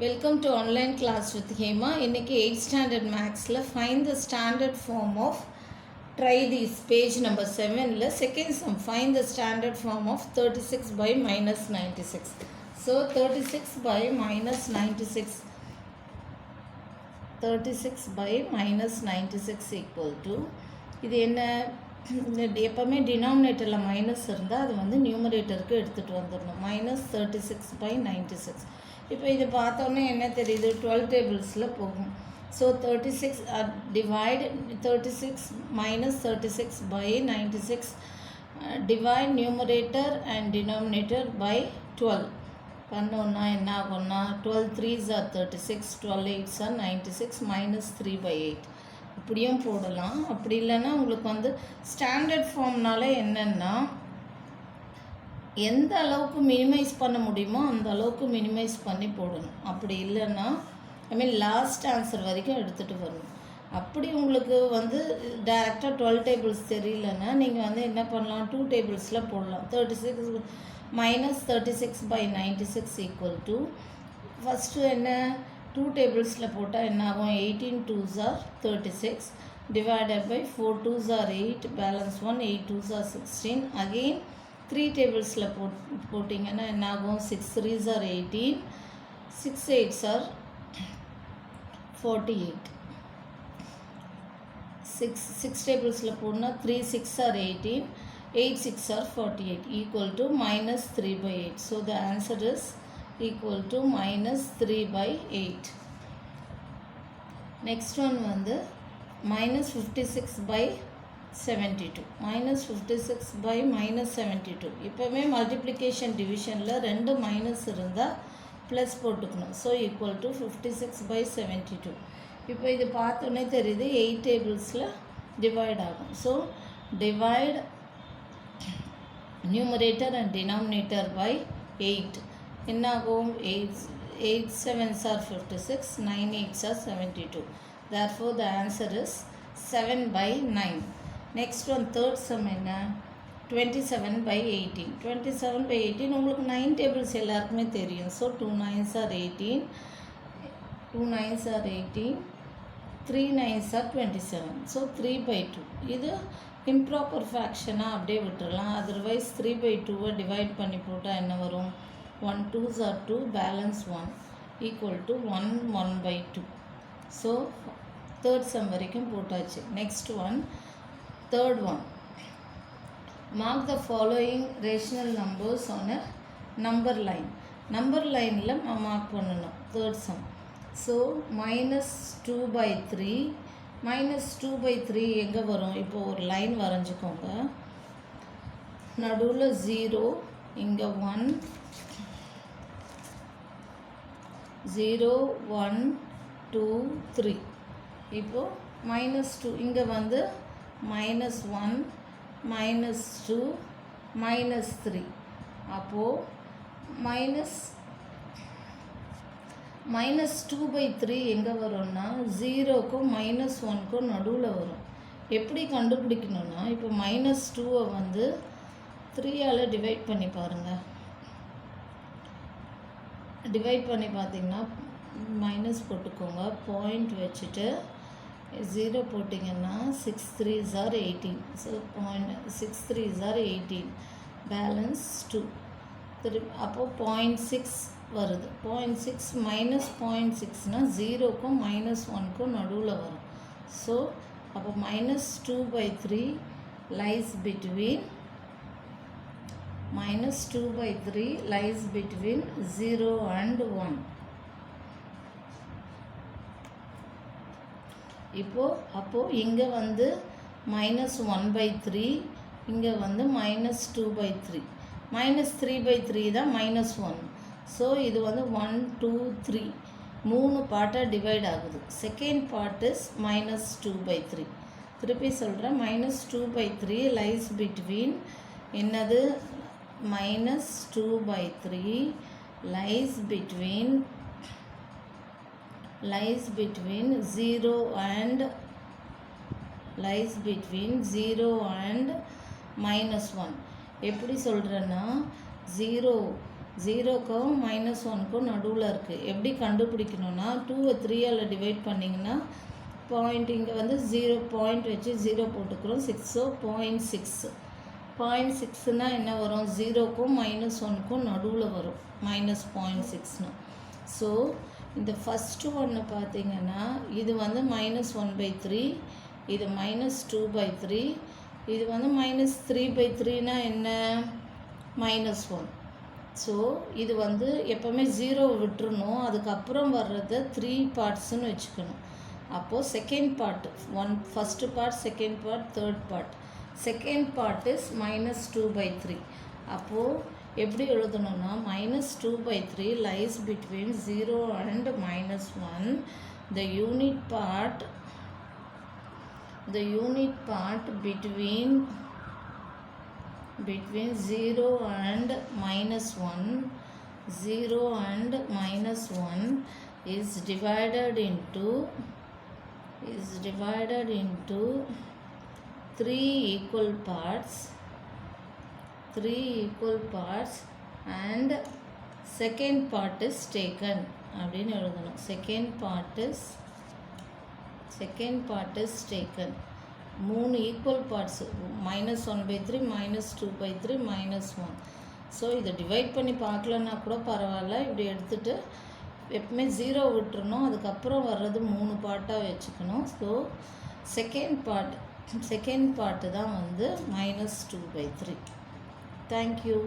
Welcome to online class with Hema. இன்னைக்கு 8th standard mathsல find the standard form of try these page number 7ல second sum find the standard form of 36 by minus 96. So 36 by minus 96 equal to இது என்ன எப்பவுமே டினாமினேட்டரில் minus இருந்தால் அது வந்து நியூமரேட்டருக்கு எடுத்துகிட்டு வந்துடணும் minus 36 by 96. இப்போ இது பார்த்தோன்னே என்ன தெரியுது 12 டேபிள்ஸில் போகும். So 36 divide 36 minus 36 by 96 divide numerator and denominator by 12 பண்ணோன்னா என்ன ஆகும்னா 12 3s are 36, 12 8s are 96 minus 3 by 8 இப்படியும் போடலாம். அப்படி இல்லைன்னா உங்களுக்கு வந்து ஸ்டாண்டர்ட் ஃபார்ம்னால என்னென்னா எந்த அளவுக்கு மினிமைஸ் பண்ண முடியுமோ அந்த அளவுக்கு மினிமைஸ் பண்ணி போடணும். அப்படி இல்லைன்னா லாஸ்ட் ஆன்சர் வரைக்கும் எடுத்துகிட்டு வரணும். அப்படி உங்களுக்கு வந்து டேரெக்டாக 12 டேபிள்ஸ் தெரியலன்னா நீங்கள் வந்து என்ன பண்ணலாம், 2 டேபிள்ஸில் போடலாம். 36 minus 36 by 96 equal to first என்ன 2 டேபிள்ஸில் போட்டால் என்ன ஆகும், 18 2s are 36 divided by 4 2s are 8 balance 1 8 2s are 16 again 3 டேபிள்ஸில் போட்டிங்கன்னா என்ன ஆகும், 6 3s are 18 6 8s are 48 6 டேபிள்ஸில் போடனா 3 6 are 18 8 6 are 48 equal to minus 3 by 8. So the answer is equal to minus 3 by 8. Next one வந்து minus 56 by 72 minus 56 by minus 72. இப்போவே multiplication டிவிஷனில் 2 minus இருந்தால் plus போட்டுக்கணும். So equal to 56 by 72. இப்போ இது பார்த்தோன்னே தெரியுது 8 டேபிள்ஸில் divide ஆகும். So divide numerator and denominator by 8 என்ன ஆகும், 8 7s are 56 9 8s are 72. Therefore the answer is 7 by 9. Next one third sum என்ன 27 by 18. 27 by 18 உங்களுக்கு 9 tables எல்லாருக்குமே தெரியும். So 2 9s are 18 2 9s are 18 3 9s are 27. So 3 by 2 இது improper ஃப்ராக்ஷனாக அப்படியே விட்டுடலாம். Otherwise 3 by 2 divide பண்ணி போட்டால் என்ன வரும், 1 2s are 2 balance 1 equal to 1 1 by 2. So third sum வரைக்கும் போட்டாச்சு. Next one third one mark the following rational numbers on a number line. Number லைனில் மார்க் பண்ணணும் third sum. So minus 2 by 3 minus 2 by 3 எங்கே வரும், இப்போ ஒரு line வரைஞ்சிக்கோங்க. நடுவில் 0 இங்கே 1 0 1 2 3. இப்போது -2 இங்கே வந்து -1 -2 -3. அப்போது -2 by 3 எங்கே வரும்னா 0க்கும் -1க்கும் நடுவில் வரும். எப்படி கண்டுபிடிக்கணும்னா இப்போ -2 வந்து 3ஆல் டிவைட் பண்ணி பாருங்கள். டிவைட் பண்ணி பார்த்தீங்கன்னா மைனஸ் போட்டுக்கோங்க, பாயிண்ட் வச்சுட்டு 0 போட்டிங்கன்னா 6 3s are 18. So 6 3s are 18 balance 2 அப்போது 0.6 வருது. 0.6 மைனஸ் 0.6னால் 0க்கும் -1க்கும் நடுவில் வரும். ஸோ அப்போ -2 by 3 lies between -2 by 3 lies between 0 and 1. அப்போது இங்கே வந்து -1 by 3 இங்கே வந்து -2 by 3 -3 by 3 தான் -1. ஸோ இது வந்து 1 2 3 3 பார்ட்டாக டிவைட் ஆகுது. Second part is -2 by 3. திருப்பி சொல்கிறேன், -2 by 3 லைஸ் பிட்வீன் என்னது -2 by 3 லைஸ் பிட்வீன் 0 and -1. எப்படி சொல்கிறேன்னா 0 0க்கும் -1க்கும் நடுவில் இருக்குது. எப்படி கண்டுபிடிக்கணும்னா 2வை 3ஆல் டிவைட் பண்ணிங்கன்னா பாயிண்ட் இங்கே வந்து 0 பாயிண்ட் வச்சு 0 போட்டுக்கிறோம். 6 0.6. 0.6னா என்ன வரும்? 0க்கும் -1க்கும் நடுவில் வரும், -0.6ன்னு. ஸோ இந்த ஃபஸ்ட்டு ஒன்று பார்த்தீங்கன்னா இது வந்து -1/3, இது -2/3, இது வந்து -3/3னா என்ன? -1. ஸோ இது வந்து எப்போவுமே 0 விட்டுறணும், அதுக்கப்புறம் வர்றதை 3 பார்ட்ஸுன்னு வச்சுக்கணும். அப்போது second part first part, second part, third part. Second part is -2/3. அப்போது எப்படி எழுதணும்னா -2/3 lies between 0 and -1. The unit part between 0 and -1, 0 and -1 is divided into 3 equal parts, and second part is taken அப்படின்னு எழுதணும். Second part is taken. 3 equal parts, -1/3, -2/3, -1. So இதை divide பண்ணி பார்க்கலன்னா கூட பரவாயில்ல, இப்படி எடுத்துகிட்டு எப்பவுமே 0 விட்டுறணும், அதுக்கப்புறம் வர்றது 3 பார்ட்டாக வச்சுக்கணும். ஸோ செகண்ட் பார்ட்டு தான் வந்து -2/3. தேங்க்யூ.